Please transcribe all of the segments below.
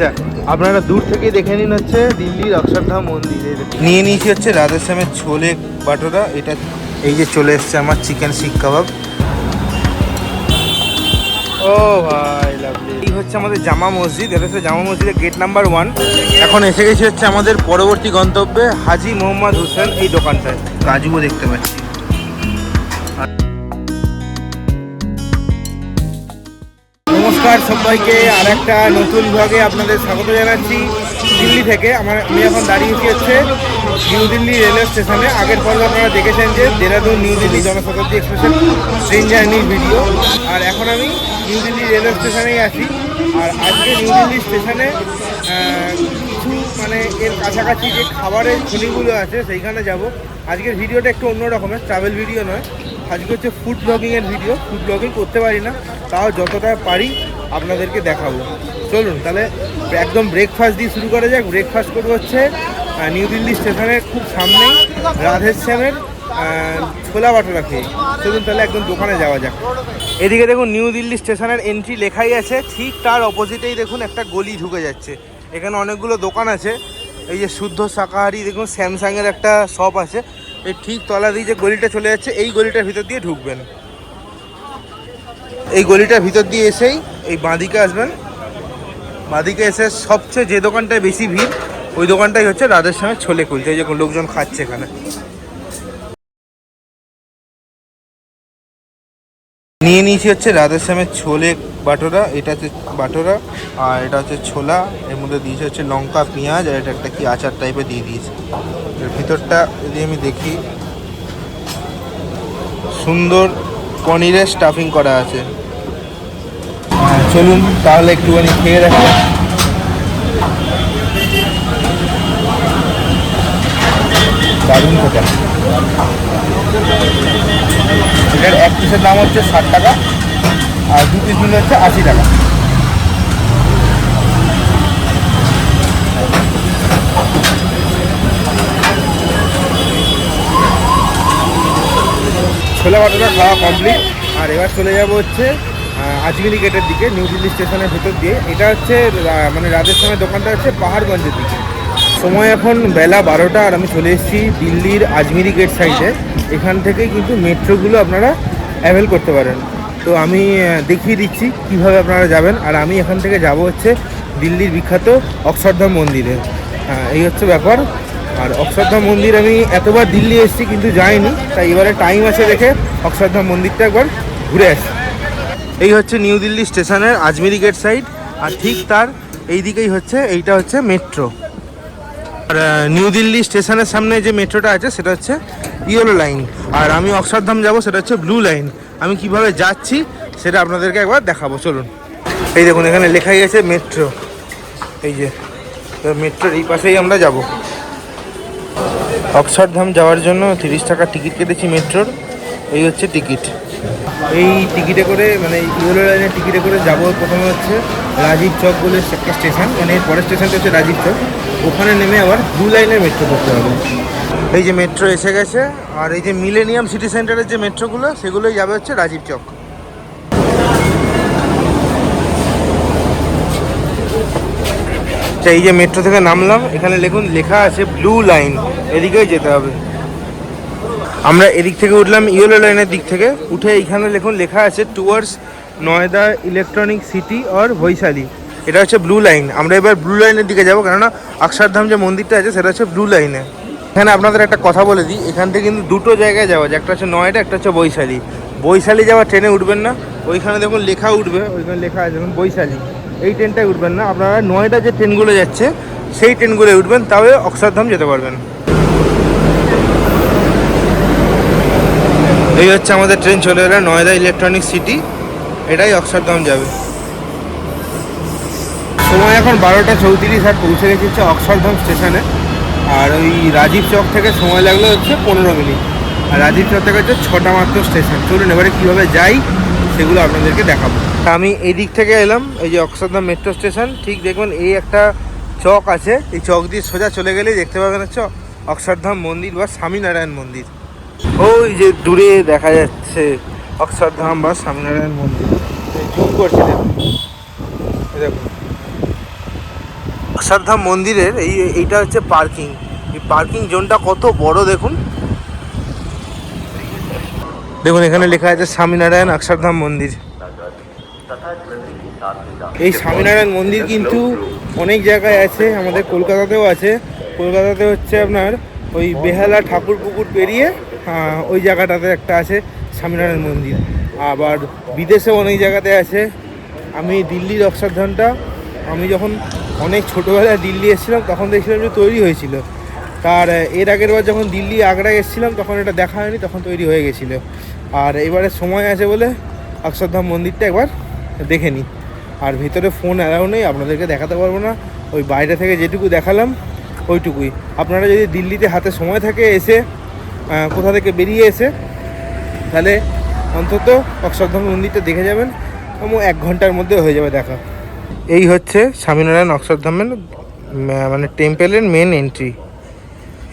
আচ্ছা, আপনারা দূর থেকে দেখে নিন হচ্ছে দিল্লির অক্ষরধাম মন্দির। নিয়ে নিয়েছি হচ্ছে রাধেশ্যামের ছোলে বাটোরা। এটা এই যে চলে এসছে আমার চিকেন শিক কাবাব। ও ভাই লাভলি। এই হচ্ছে আমাদের জামা মসজিদ। এটা হচ্ছে জামা মসজিদের গেট নাম্বার 1। এখন এসে গেছি হচ্ছে আমাদের পরবর্তী গন্তব্যে হাজি মোহাম্মদ হোসেন এই দোকানটায়। কাজুও দেখতে পাচ্ছি। নমস্কার সবাইকে, আর একটা নতুন ব্লগে আপনাদের স্বাগত জানাচ্ছি দিল্লি থেকে। আমি এখন দাঁড়িয়েছি হচ্ছে নিউ দিল্লি রেলওয়ে স্টেশনে। আগের পর্বে আপনারা দেখেছেন যে দেরাদুন নিউ দিল্লি জনশতাব্দী এক্সপ্রেসের ট্রেন জার্নির ভিডিও। আর এখন আমি নিউ দিল্লি রেলওয়ে স্টেশনেই আছি। আর আজকে নিউ দিল্লি স্টেশনে কিছু মানে এর কাছাকাছি যে খাবারের খনিগুলো আছে সেইখানে যাব। আজকের ভিডিওটা একটু অন্য রকমের, ট্রাভেল ভিডিও নয়। আজকে হচ্ছে ফুড ব্লগিংয়ের ভিডিও। ফুড ব্লগিং করতে পারি না, তাও যতটা পারি আপনাদেরকে দেখাবো। চলুন তাহলে একদম ব্রেকফাস্ট দিয়ে শুরু করা যাক। ব্রেকফাস্ট করবো হচ্ছে নিউ দিল্লি স্টেশনের খুব সামনেই রাধেশ্যামের ছোলা বাটোরা খেয়ে। চলুন তাহলে একদম দোকানে যাওয়া যাক। এদিকে দেখুন নিউ দিল্লি স্টেশনের এন্ট্রি লেখাই আছে, ঠিক তার অপোজিটেই দেখুন একটা গলি ঢুকে যাচ্ছে। এখানে অনেকগুলো দোকান আছে। এই যে শুদ্ধ শাকাহারি দেখুন, স্যামসাংয়ের একটা শপ আছে। এই ঠিক তলা দিয়ে যে গলিটা চলে যাচ্ছে, এই গলিটার ভিতর দিয়ে ঢুকবেন। এই গলিটার ভিতর দিয়ে এসেই এই বাঁদিকে আসবেন। বাঁদিকে এসে সবচেয়ে যে দোকানটায় বেশি ভিড়, ওই দোকানটাই হচ্ছে রাধেশ্যামের ছোলে কুলচা। এই যে লোকজন খাচ্ছে এখানে। নিয়ে নিয়েছি হচ্ছে রাধেশ্যামের ছোলে বাটোরা। এটা হচ্ছে বাটোরা আর এটা হচ্ছে ছোলা। এর মধ্যে দিয়েছে হচ্ছে লঙ্কা, পেঁয়াজ, আর এটা একটা কি আচার টাইপের দিয়ে দিয়েছে। এর ভিতরটা যদি আমি দেখি, সুন্দর পনিরের স্টাফিং করা আছে। চলুন তাহলে একটুখানি খেয়ে দেখা যাক। দারুণ খেতে। এটার এক পিসের দাম হচ্ছে 60 টাকা, আর 2 পিস নিলে হচ্ছে 80 টাকা। ছোলা বাটোরা খাওয়া কমপ্লিট। আর এবার চলে যাব হচ্ছে আজমিরি গেটের দিকে, নিউ দিল্লি স্টেশনের ভেতর দিয়ে। এটা হচ্ছে মানে রাধেশ্যামের দোকানটা হচ্ছে পাহাড়গঞ্জের দিকে। সময় এখন বেলা 12টা, আর আমি চলে এসেছি দিল্লির আজমিরি গেট সাইডে। এখান থেকেই কিন্তু মেট্রোগুলো আপনারা অ্যাভেল করতে পারেন। তো আমি দেখিয়ে দিচ্ছি কিভাবে আপনারা যাবেন। আর আমি এখান থেকে যাব হচ্ছে দিল্লির বিখ্যাত অক্ষরধাম মন্দিরে। এই হচ্ছে ব্যাপার। আর অক্ষরধাম মন্দির আমি এতবার দিল্লি এসেছি কিন্তু যাইনি, তাই এবারে টাইম আছে দেখে অক্ষরধাম মন্দিরটা একবার ঘুরে আসি। এই হচ্ছে নিউ দিল্লি স্টেশনের আজমিরি গেট সাইড, আর ঠিক তার এই দিকেই হচ্ছে এইটা হচ্ছে মেট্রো। আর নিউ দিল্লি স্টেশনের সামনে যে মেট্রোটা আছে সেটা হচ্ছে ইয়েলো লাইন, আর আমি অক্ষরধাম যাব সেটা হচ্ছে ব্লু লাইন। আমি কিভাবে যাচ্ছি সেটা আপনাদেরকে একবার দেখাবো। চলুন। এই দেখুন এখানে লেখাই আছে মেট্রো। এই যে মেট্রোর এই পাশেই আমরা যাব। অক্ষরধাম যাওয়ার জন্য 30 টাকা টিকিট কেটেছি মেট্রোর। এই হচ্ছে টিকিট। এই টিকিটে করে মানে ইয়েলো লাইনের টিকিটে করে যাব। প্রথমে হচ্ছে রাজীব চক বলে একটা স্টেশন, মানে এর পরের স্টেশনটা হচ্ছে রাজীব চক। ওখানে নেমে আবার ব্লু লাইনের মেট্রো করতে হবে। এই যে মেট্রো এসে গেছে, আর এই যে মিলেনিয়াম সিটি সেন্টারের যে মেট্রোগুলো সেগুলোই যাবে হচ্ছে রাজীব চক। এই যে মেট্রো থেকে নামলাম, এখানে দেখুন লেখা আছে ব্লু লাইন, এদিকেই যেতে হবে। আমরা এদিক থেকে উঠলাম ইয়েলো লাইনের দিক থেকে। উঠে এইখানে দেখুন লেখা আছে towards Noida electronic city or Vaishali. এটা হচ্ছে ব্লু লাইন। আমরা এবার ব্লু লাইনের দিকে যাবো, কেননা অক্ষরধাম যে মন্দিরটা আছে সেটা হচ্ছে ব্লু লাইনে। এখানে আপনাদের একটা কথা বলে দিই, এখান থেকে কিন্তু দুটো জায়গায় যাওয়া যায়। একটা হচ্ছে নয়ডা, একটা হচ্ছে বৈশালী। বৈশালী যাওয়ার ট্রেনে উঠবেন না, ওইখানে দেখুন লেখা উঠবে, ওইখানে লেখা আছে দেখুন বৈশালী, এই ট্রেনটায় উঠবেন না। আপনারা নয়ডা যে ট্রেনগুলো যাচ্ছে সেই ট্রেনগুলোয় উঠবেন, তবে অক্ষরধাম যেতে পারবেন। এই হচ্ছে আমাদের ট্রেন চলে এলো নয়দা ইলেকট্রনিক সিটি, এটাই অক্ষরধাম যাবে। সময় এখন 12টা 34, আর পৌঁছে গেছি হচ্ছে অক্ষরধাম স্টেশনে। আর ওই রাজীব চক থেকে সময় লাগলো হচ্ছে 15 মিনিট, আর রাজীব চক থেকে হচ্ছে 6টা মাত্র স্টেশন। চলুন এবারে কীভাবে যাই সেগুলো আপনাদেরকে দেখাবো। আমি এই দিক থেকে এলাম, এই যে অক্ষরধাম মেট্রো স্টেশন। ঠিক দেখুন এই একটা চক আছে, এই চক দিয়ে সোজা চলে গেলেই দেখতে পাবেন হচ্ছে অক্ষরধাম মন্দির বা স্বামীনারায়ণ মন্দির। ওই যে দূরে দেখা যাচ্ছে অক্ষরধাম বা স্বামীনারায়ণ মন্দির। জুম করছি দেখুন, দেখুন অক্ষরধাম মন্দিরের এইটা হচ্ছে পার্কিং। এই পার্কিং জোনটা কত বড় দেখুন। দেখুন এখানে লেখা আছে স্বামীনারায়ণ অক্ষরধাম মন্দির। এই স্বামীনারায়ণ মন্দির কিন্তু অনেক জায়গায় আছে, আমাদের কলকাতাতেও আছে। কলকাতাতে হচ্ছে আপনার ওই বেহালা ঠাকুর পুকুর পেরিয়ে ওই জায়গাটাতে একটা আছে স্বামীনারায়ণ মন্দির। আবার বিদেশেও অনেক জায়গাতে আছে। আমি দিল্লির অক্ষরধামটা আমি যখন অনেক ছোটোবেলায় দিল্লি এসেছিলাম তখন দেখছিলাম যে তৈরি হয়েছিল। তার এর আগের বার যখন দিল্লি আগ্রায় এসেছিলাম তখন এটা দেখা হয়নি, তখন তৈরি হয়ে গেছিলো। আর এবারে সময় আছে বলে অক্ষরধাম মন্দিরটা একবার দেখে নিই। আর ভিতরে ফোন অ্যালাউ নেই, আপনাদেরকে দেখাতে পারবো না। ওই বাইরে থেকে যেটুকু দেখালাম ওইটুকুই। আপনারা যদি দিল্লিতে হাতে সময় থাকে এসে কোথা থেকে বেরিয়ে এসে তাহলে অন্তত অক্ষরধাম মন্দিরটা দেখে যাবেন, 1 ঘন্টার মধ্যে হয়ে যাবে দেখা। এই হচ্ছে স্বামীনারায়ণ অক্ষরধামের মানে টেম্পেলের মেন এন্ট্রি।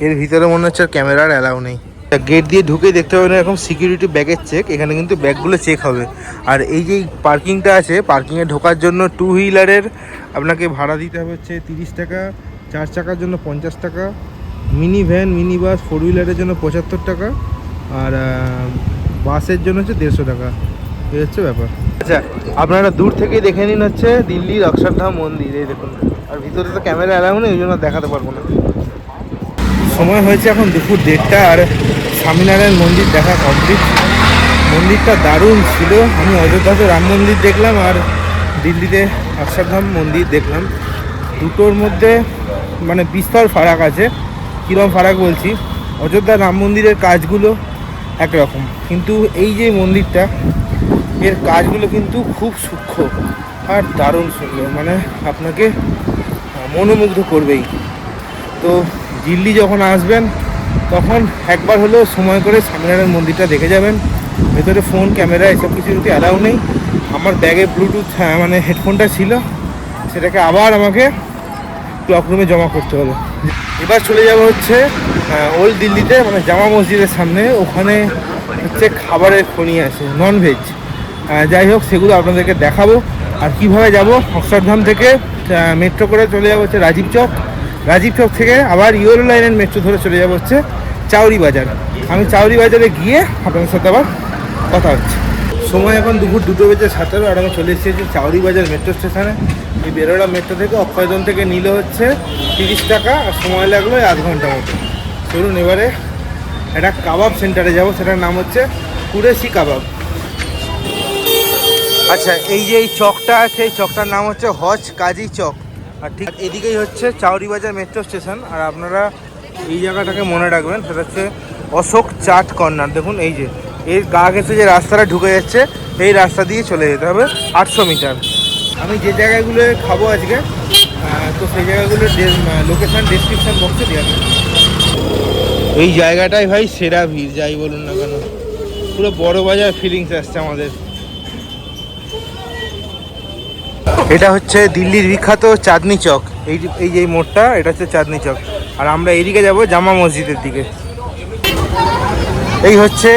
এর ভিতরে মনে হচ্ছে ক্যামেরার অ্যালাউ নেই। গেট দিয়ে ঢুকেই দেখতে পাবেন এরকম সিকিউরিটি ব্যাগের চেক, এখানে কিন্তু ব্যাগগুলো চেক হবে। আর এই যে পার্কিংটা আছে, পার্কিংয়ে ঢোকার জন্য 2 হুইলারের আপনাকে ভাড়া দিতে হবে হচ্ছে 30 টাকা, 4 চাকার জন্য 50 টাকা, মিনি ভ্যান মিনি বাস 4 হুইলারের জন্য 75 টাকা, আর বাসের জন্য হচ্ছে 150 টাকা। এই হচ্ছে ব্যাপার। আচ্ছা, আপনারা দূর থেকেই দেখে নিন হচ্ছে দিল্লির অক্ষরধাম মন্দির। এই দেখুন, আর ভিতরে তো ক্যামেরা অ্যালাউ নেই, ওই জন্য দেখাতে পারবো না। সময় হয়েছে এখন দুপুর 1:30, আর স্বামীনারায়ণ মন্দির দেখা কমপ্লিট। মন্দিরটা দারুণ ছিল। আমি অযোধ্যাতে রাম মন্দির দেখলাম আর দিল্লিতে অক্ষরধাম মন্দির দেখলাম। দুটোর মধ্যে মানে বিস্তর ফারাক আছে। কীরকম ফারাক বলছি, অযোধ্যার রাম মন্দিরের কাজগুলো একরকম, কিন্তু এই যে মন্দিরটা এর কাজগুলো কিন্তু খুব সূক্ষ্ম আর দারুণ সুন্দর, মানে আপনাকে মনোমুগ্ধ করবেই। তো দিল্লি যখন আসবেন তখন একবার হলেও সময় করে স্বামীনারায়ণ মন্দিরটা দেখে যাবেন। ভেতরে ফোন ক্যামেরা এসব কিছু যদি অ্যালাউ নেই। আমার ব্যাগে ব্লুটুথ মানে হেডফোনটা ছিল, সেটাকে আবার আমাকে ক্লক রুমে জমা করতে হলো। এবার চলে যাব হচ্ছে ওল্ড দিল্লিতে, মানে জামা মসজিদের সামনে। ওখানে হচ্ছে খাবারের খনি আছে, ননভেজ। যাই হোক, সেগুলো আপনাদেরকে দেখাবো। আর কীভাবে যাব, অক্ষরধাম থেকে মেট্রো করে চলে যাবো হচ্ছে রাজীব চক। রাজীব চক থেকে আবার ইয়েলো লাইনের মেট্রো ধরে চলে যাবো হচ্ছে চাউরি বাজার। আমি চাউরি বাজারে গিয়ে আপনাদের সাথে আবার কথা হচ্ছে। সময় এখন দুপুর 2:17, আর আমি চলে এসেছি চাউরি বাজার মেট্রো স্টেশনে। এই বেরোড়া মেট্রো থেকে অক্ষয়জন থেকে নিল হচ্ছে 30 টাকা, আর সময় লাগলো 1/2 ঘন্টা মতো। চলুন এবারে একটা কাবাব সেন্টারে যাব, সেটার নাম হচ্ছে কুরেশি কাবাব। আচ্ছা, এই যে এই চকটা আছে, এই চকটার নাম হচ্ছে হজ কাজী চক। আর ঠিক এদিকেই হচ্ছে চাউরি বাজার মেট্রো স্টেশন। আর আপনারা এই জায়গাটাকে মনে রাখবেন, সেটা হচ্ছে অশোক চাট কর্নার। দেখুন এই যে এর গা ঘেঁষে যে রাস্তাটা ঢুকে যাচ্ছে, এই রাস্তা দিয়ে চলে যেতে হবে 800 মিটার। আমি যে জায়গাগুলো খাবো আজকে, তো সেই জায়গাগুলোর লোকেশান ডেসক্রিপশান বক্সে দেওয়া আছে। এই জায়গাটাই ভাই সেরা ভিড়, যাই বলুন না কেন, পুরো বড় বাজার ফিলিংস আসছে আমাদের। এটা হচ্ছে দিল্লির বিখ্যাত চাঁদনি চক। এই যে মোড়টা, এটা হচ্ছে চাঁদনি চক। আর আমরা এইদিকে যাব জামা মসজিদের দিকে। এই হচ্ছে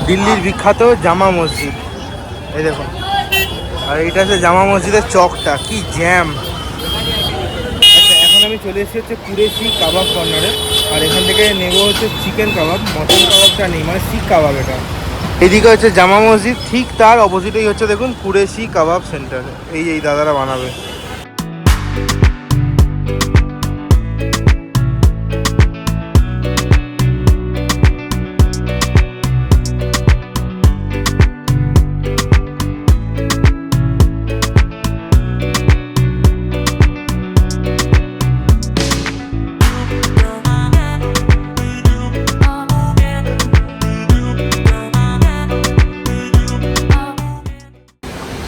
দিল্লির বিখ্যাত জামা মসজিদ, এই দেখুন। আর এইটা হচ্ছে জামা মসজিদের চকটা, কি জ্যাম। আচ্ছা, এখন আমি চলে এসেছি হচ্ছে কুরেশি কাবাব কর্নারে। আর এখান থেকে নেব হচ্ছে চিকেন কাবাব, মটন কাবাবটা নেই, মানে শিক কাবাব এটা। এদিকে হচ্ছে জামা মসজিদ, ঠিক তার অপোজিটেই হচ্ছে দেখুন কুরেশি কাবাব সেন্টার। এই দাদারা বানাবে।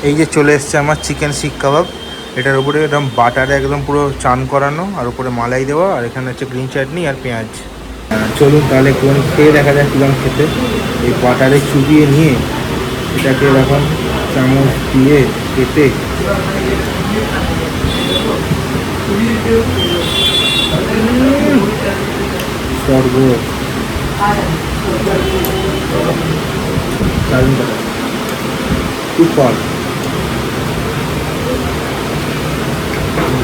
এই যে চলে এসছে আমার চিকেন শিক কাবাব। এটার উপরে একদম বাটারে একদম পুরো চান করানো, আর উপরে মালাই দেওয়া, আর এখানে হচ্ছে গ্রিন চাটনি আর পেঁয়াজ। চলুন তাহলে একটুখানি খেয়ে দেখা যায় কীরকম খেতে। এই বাটারে চুবিয়ে নিয়ে এটাকে এরকম চামচ দিয়ে কেটে স্বর্গ। দারুণ কথা, সুপার।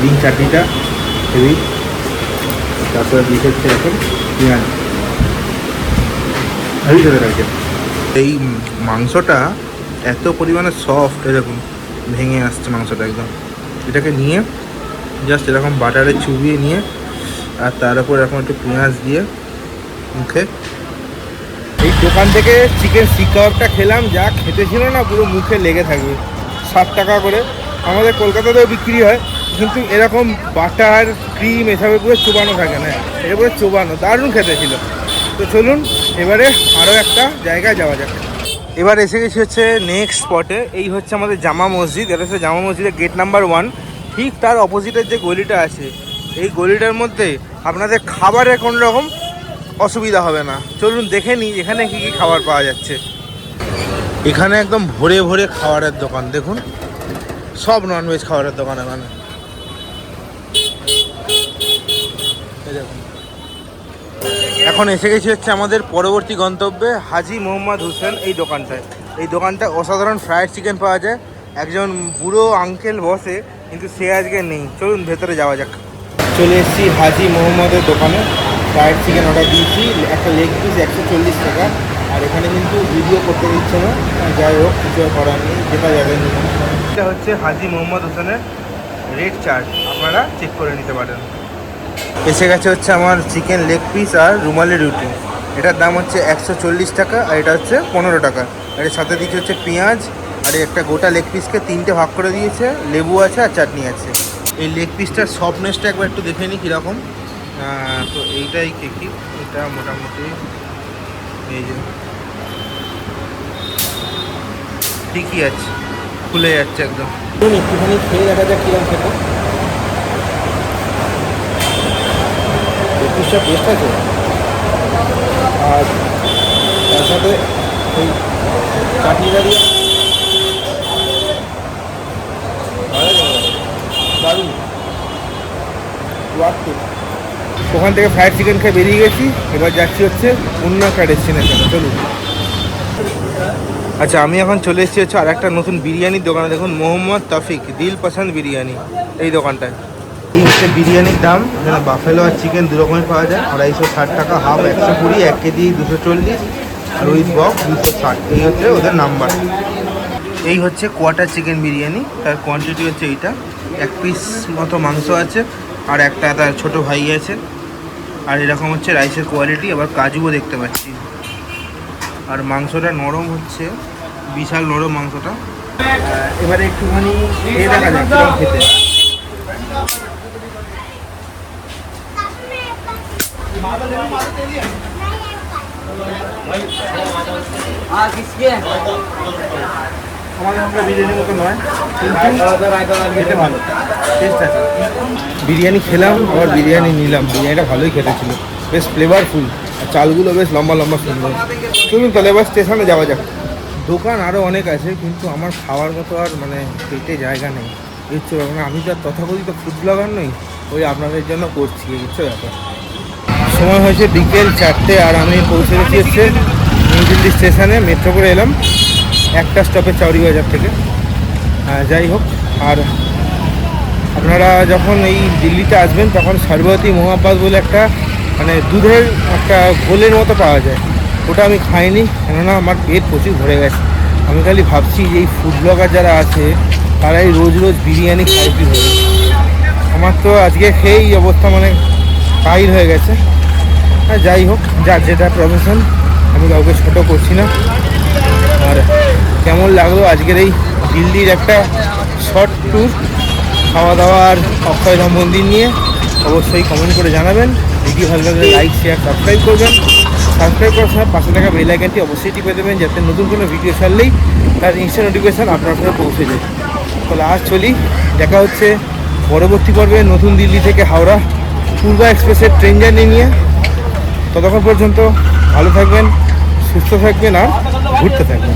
গ্রিন চাটনিটা হেভি। তারপরে দিয়ে হচ্ছে এখন পেঁয়াজ, হেভি খেতে লাগছে। এই মাংসটা এত পরিমাণে সফট, এরকম ভেঙে আসছে মাংসটা একদম। এটাকে নিয়ে জাস্ট এরকম বাটারে চুবিয়ে নিয়ে আর তার উপর এরকম একটু পেঁয়াজ দিয়ে মুখে। এই দোকান থেকে চিকেন শিক কাবাবটা খেলাম, যা খেতে ছিল না, পুরো মুখে লেগে থাকবে। 60 টাকা করে, আমাদের কলকাতাতেও বিক্রি হয়, কিন্তু এরকম বাটার ক্রিম এসবে পুরো চোবানো থাকে না, এটা পুরো চোবানো। দারুণ খেতে ছিল। তো চলুন এবারে আরও একটা জায়গায় যাওয়া যাক। এবার এসে গেছি হচ্ছে নেক্সট স্পটে। এই হচ্ছে আমাদের জামা মসজিদ। এটা হচ্ছে জামা মসজিদের গেট নাম্বার 1। ঠিক তার অপোজিটের যে গলিটা আছে, এই গলিটার মধ্যে আপনাদের খাবারের কোনো রকম অসুবিধা হবে না। চলুন দেখে নিই এখানে কী কী খাবার পাওয়া যাচ্ছে। এখানে একদম ভরে ভরে খাবারের দোকান, দেখুন সব ননভেজ খাবারের দোকান এখানে। এখন এসে গেছি হচ্ছে আমাদের পরবর্তী গন্তব্যে, হাজি মোহাম্মদ হোসেন এই দোকানটায়। এই দোকানটা অসাধারণ ফ্রায়েড চিকেন পাওয়া যায়। একজন বুড়ো আঙ্কেল বসে, কিন্তু সে আজকে নেই। চলুন ভেতরে যাওয়া যাক। চলে এসেছি হাজি মোহাম্মদের দোকানে। ফ্রায়েড চিকেন অর্ডার দিয়েছি, একটা লেগ পিস 140 টাকা। আর এখানে কিন্তু ভিডিও করতে দিচ্ছে না, যাই হোক কিছু করার নেই, যেটা যাবেন। এটা হচ্ছে হাজি মোহাম্মদ হোসেনের রেট চার্ট, আপনারা চেক করে নিতে পারেন। এসে গেছে হচ্ছে আমার চিকেন লেগ পিস আর রুমালি রুটি। এটার দাম হচ্ছে 140 টাকা, আর এটা হচ্ছে 15 টাকা। আর এর সাথে দিচ্ছে হচ্ছে পেঁয়াজ, আর একটা গোটা লেগ পিসকে 3টে ভাগ করে দিয়েছে, লেবু আছে আর চাটনি আছে। এই লেগ পিসটার সফটনেসটা একবার একটু দেখে নিই কীরকম। তো এইটাই কেকি, এটা মোটামুটি এই যে ঠিকই আছে, খুলে যাচ্ছে একদম। একটুখানি খেয়ে দেখা যাক কীরকম খেতে। পিসটা টেস্ট আছে, আর তার সাথে ওই চাটনিটা দিয়ে দারুণ। ওখান থেকে ফ্রাইড চিকেন খেয়ে বেরিয়ে গেছি, এবার যাচ্ছি হচ্ছে অন্য একটা ডেস্টিনেশনে। চলুন। আচ্ছা, আমি এখন চলে এসেছি হচ্ছে আর একটা নতুন বিরিয়ানির দোকানে। দেখুন, মোহাম্মদ তফিক দিল পছন্দ বিরিয়ানি, এই দোকানটায়। এই হচ্ছে বিরিয়ানির দাম। এখানে বাফেলো আর চিকেন দু রকমের পাওয়া যায়। 260 টাকা হাফ 120, 1 কেজি 240, আর উইথ বক্স 260। এই হচ্ছে ওদের নাম্বার। এই হচ্ছে কোয়াটার চিকেন বিরিয়ানি, তার কোয়ান্টিটি হচ্ছে এইটা। 1 পিস মতো মাংস আছে, আর একটা তার ছোটো ভাই আছে। আর এরকম হচ্ছে রাইসের কোয়ালিটি, আবার কাজুও দেখতে পাচ্ছি। আর মাংসটা নরম হচ্ছে, বিশাল নরম মাংসটা। এবারে একটুখানি খেয়ে দেখা যাক কিরকম খেতে। আমাদের আমরা বিরিয়ানির মতো নয়, খেতে ভালো, টেস্ট আছে। বিরিয়ানি খেলাম, আবার বিরিয়ানি নিলাম। বিরিয়ানিটা ভালোই খেতে ছিল, বেশ ফ্লেভারফুল, আর চালগুলো বেশ লম্বা লম্বা সুন্দর। চলুন তাহলে এবার স্টেশনে যাওয়া যাক। দোকান আরও অনেক আছে, কিন্তু আমার খাওয়ার মতো আর মানে পেটে জায়গা নেই। ইচ্ছে ব্যাপার, আমি তো আর তথাকথিত ফুড ব্লগার নই, ওই আপনাদের জন্য করছি, ইচ্ছে ব্যাপার। সময় হয়েছে বিকেল 4টে, আর আমি পৌঁছে গেছি হচ্ছে নিউ দিল্লি স্টেশনে। মেট্রো করে এলাম, একটা স্টপে চৌরিবাজার থেকে। যাই হোক, আর আপনারা যখন এই দিল্লিতে আসবেন তখন সর্বতী মোহাব্বাত বলে একটা মানে দুধের একটা ঘোলের মতো পাওয়া যায়। ওটা আমি খাইনি, কেননা আমার পেট প্রচুর ভরে গেছে। আমি খালি ভাবছি যে এই ফুড ব্লগার যারা আছে তারা এই রোজ রোজ বিরিয়ানি খায় কী হবে। আমার তো আজকে খেয়েই অবস্থা মানে কাহিল হয়ে গেছে। যাই হোক, যার যেটা প্রফেশন, আমি কাউকে ছোটো করছি না। আর কেমন লাগলো আজকের এই দিল্লির একটা শর্ট ট্যুর, খাওয়া দাওয়ার অক্ষয়ধাম মন্দির নিয়ে, অবশ্যই কমেন্ট করে জানাবেন। ভিডিও ভালো লাগলে লাইক শেয়ার সাবস্ক্রাইব করবেন। সাবস্ক্রাইব করার সময় পাশে থাকা বেল আইকনটি অবশ্যই টিপে দেবেন, যাতে নতুন কোনো ভিডিও ছাড়লেই তার ইনস্ট্যান্ট নোটিফিকেশান আপনার কাছে পৌঁছে যায়। তাহলে আজ চলি, দেখা হচ্ছে পরবর্তী পর্বে নতুন দিল্লি থেকে হাওড়া পূর্বা এক্সপ্রেসের ট্রেন জার্নি নিয়ে। ততক্ষণ পর্যন্ত ভালো থাকবেন, সুস্থ থাকবেন, আর ঘুরতে থাকবেন।